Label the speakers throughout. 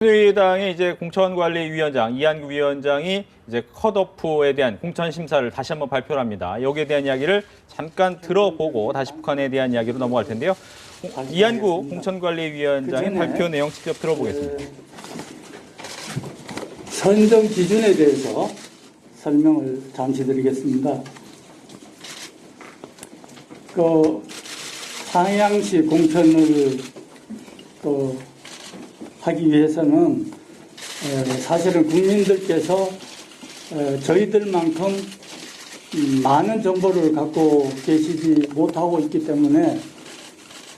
Speaker 1: 새누리당의 이제 공천관리위원장 이한구 위원장이 이제 컷오프에 대한 공천 심사를 다시 한번 발표를 합니다. 여기에 대한 이야기를 잠깐 들어보고 다시 북한에 대한 이야기로 넘어갈 텐데요. 이한구 공천관리위원장의 발표 내용 직접 들어보겠습니다.
Speaker 2: 선정 기준에 대해서 설명을 잠시 드리겠습니다. 상향시 공천을 하기 위해서는 사실은 국민들께서 저희들만큼 많은 정보를 갖고 계시지 못하고 있기 때문에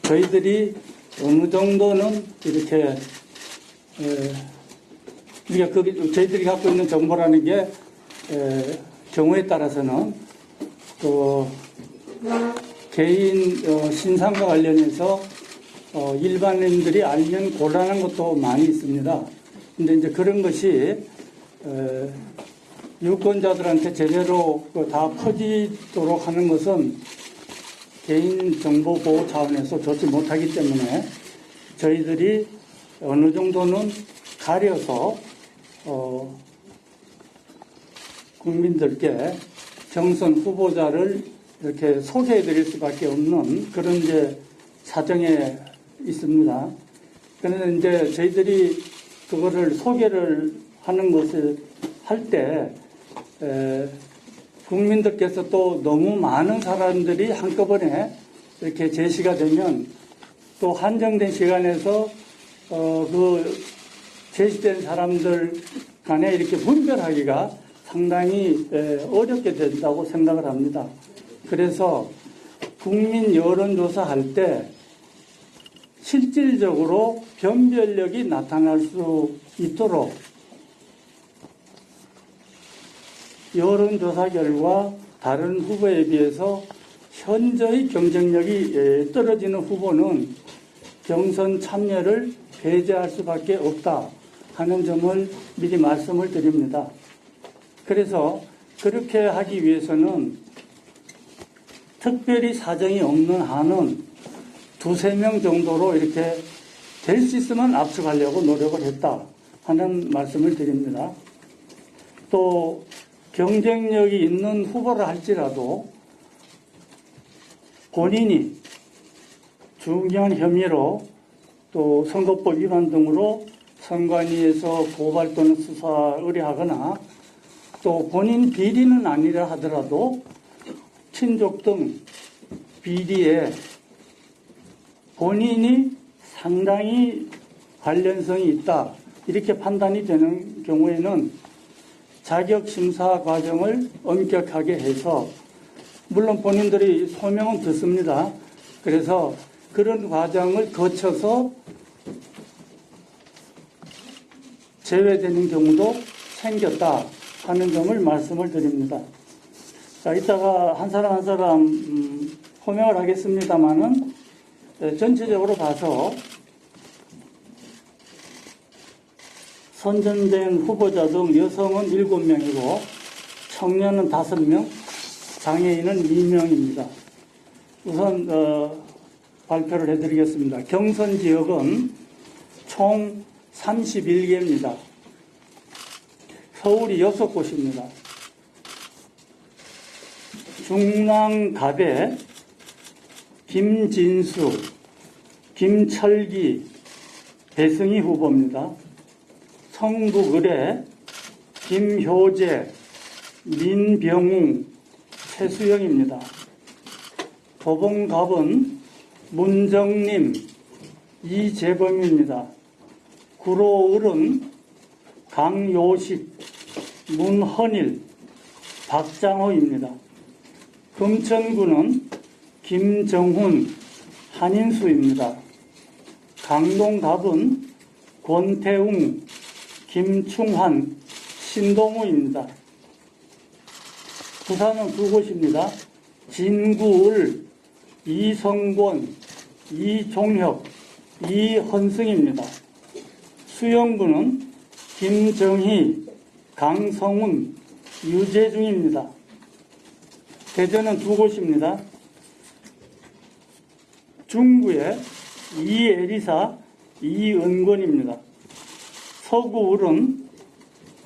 Speaker 2: 저희들이 어느 정도는 이렇게 저희들이 갖고 있는 정보라는 게 경우에 따라서는 또 개인 신상과 관련해서 일반인들이 알면 곤란한 것도 많이 있습니다. 근데 이제 그런 것이 유권자들한테 제대로 다 퍼지도록 하는 것은 개인정보 보호 차원에서 좋지 못하기 때문에 저희들이 어느 정도는 가려서 국민들께 경선 후보자를 이렇게 소개해 드릴 수밖에 없는 그런 이제 사정에 있습니다. 그런데 이제 저희들이 그거를 소개를 하는 것을 할 때 국민들께서 또 너무 많은 사람들이 한꺼번에 이렇게 제시가 되면 또 한정된 시간에서 그 제시된 사람들 간에 이렇게 분별하기가 상당히 어렵게 된다고 생각을 합니다. 그래서 국민 여론조사 할 때 실질적으로 변별력이 나타날 수 있도록 여론조사 결과 다른 후보에 비해서 현저히 경쟁력이 떨어지는 후보는 경선 참여를 배제할 수밖에 없다 하는 점을 미리 말씀을 드립니다. 그래서 그렇게 하기 위해서는 특별히 사정이 없는 한은 두세 명 정도로 이렇게 될 수 있으면 압축하려고 노력을 했다 하는 말씀을 드립니다. 또 경쟁력이 있는 후보를 할지라도 본인이 중요한 혐의로 또 선거법 위반 등으로 선관위에서 고발 또는 수사 의뢰하거나 또 본인 비리는 아니라 하더라도 친족 등 비리에 본인이 상당히 관련성이 있다 이렇게 판단이 되는 경우에는 자격심사 과정을 엄격하게 해서 물론 본인들이 소명은 듣습니다. 그래서 그런 과정을 거쳐서 제외되는 경우도 생겼다 하는 점을 말씀을 드립니다. 자, 이따가 한 사람 한 사람 호명을 하겠습니다마는 전체적으로 봐서 선정된 후보자 중 여성은 7명이고 청년은 5명, 장애인은 2명입니다. 우선 발표를 해드리겠습니다. 경선 지역은 총 31개입니다. 서울이 6곳입니다. 중랑갑에 김진수, 김철기, 배승희 후보입니다. 성북을에 김효재, 민병웅, 최수영입니다. 도봉갑은 문정림, 이재범입니다. 구로을은 강요식, 문헌일, 박장호입니다. 금천구는 김정훈, 한인수입니다. 강동갑은 권태웅, 김충환, 신동우입니다. 부산은 2곳입니다. 진구을, 이성권, 이종혁, 이헌승입니다. 수영구는 김정희, 강성훈, 유재중입니다. 대전은 2곳입니다. 중구에 이에리사, 이은권입니다. 서구울은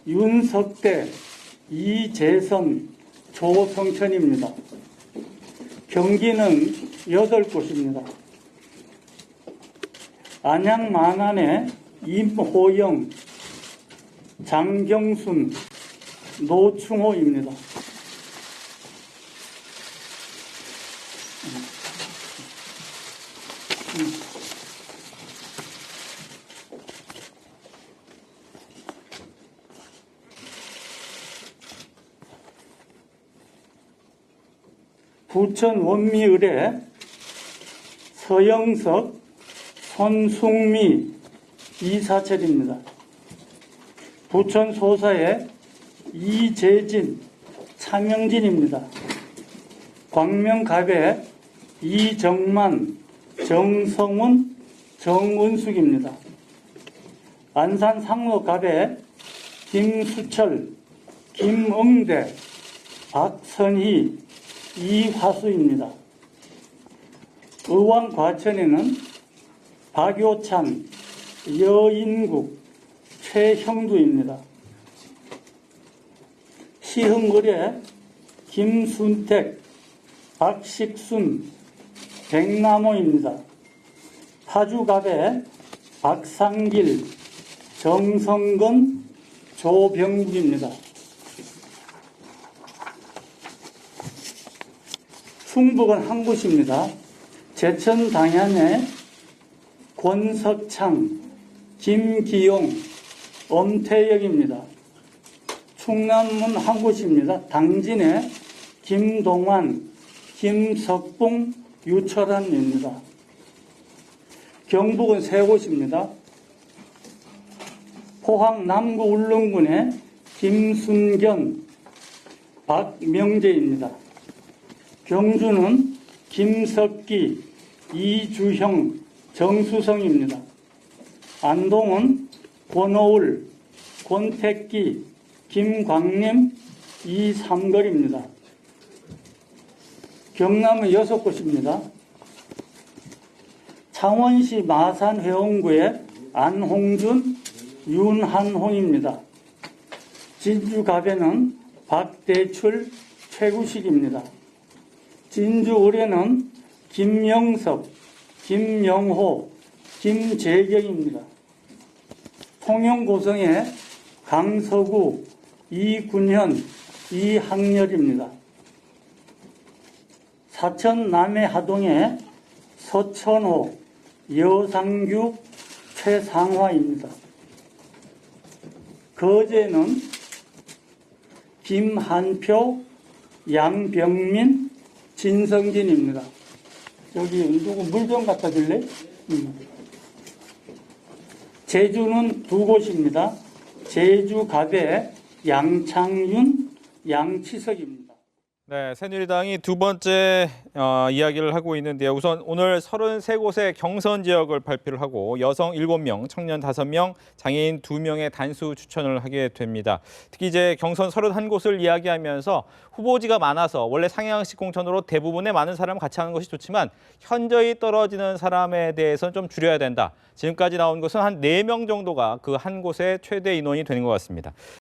Speaker 2: 윤석대, 이재선, 조성천입니다. 경기는 8곳입니다. 안양 만안에 임호영, 장경순, 노충호입니다. 부천 원미을에 서영석, 손승미, 이사철입니다. 부천 소사에 이재진, 차명진입니다. 광명갑에 이정만, 정성훈, 정은숙입니다. 안산 상로갑에 김수철, 김응대, 박선희, 이화수입니다. 의왕 과천에는 박요찬, 여인국, 최형두입니다. 시흥을에 김순택, 박식순, 백남호입니다. 파주갑에 박상길, 정성근, 조병국입니다. 충북은 한 곳입니다. 제천 당ян에 권석창, 김기용, 엄태혁입니다. 충남은 한 곳입니다. 당진에 김동환, 김석봉, 유철환입니다. 경북은 세 곳입니다. 포항 남구 울릉군에 김순견, 박명재입니다. 경주는 김석기, 이주형, 정수성입니다. 안동은 권오울, 권택기, 김광림, 이삼걸입니다. 경남은 6곳입니다. 창원시 마산회원구에 안홍준, 윤한홍입니다. 진주갑에는 박대출, 최구식입니다. 진주을에는 김영석, 김영호, 김재경입니다. 통영고성에 강서구, 이군현, 이학렬입니다. 사천 남해하동에 서천호, 여상규, 최상화입니다. 거제는 김한표, 양병민, 진성진입니다. 여기 누구 물 좀 갖다 줄래? 제주는 2곳입니다. 제주갑에 양창윤, 양치석입니다.
Speaker 1: 네, 새누리당이 두 번째 이야기를 하고 있는데요. 우선 오늘 33곳의 경선 지역을 발표를 하고 여성 7명, 청년 5명, 장애인 2명의 단수 추천을 하게 됩니다. 특히 이제 경선 31곳을 이야기하면서 후보지가 많아서 원래 상향식 공천으로 대부분의 많은 사람을 같이 하는 것이 좋지만 현저히 떨어지는 사람에 대해서는 좀 줄여야 된다. 지금까지 나온 것은 한 4명 정도가 그 한 곳의 최대 인원이 되는 것 같습니다.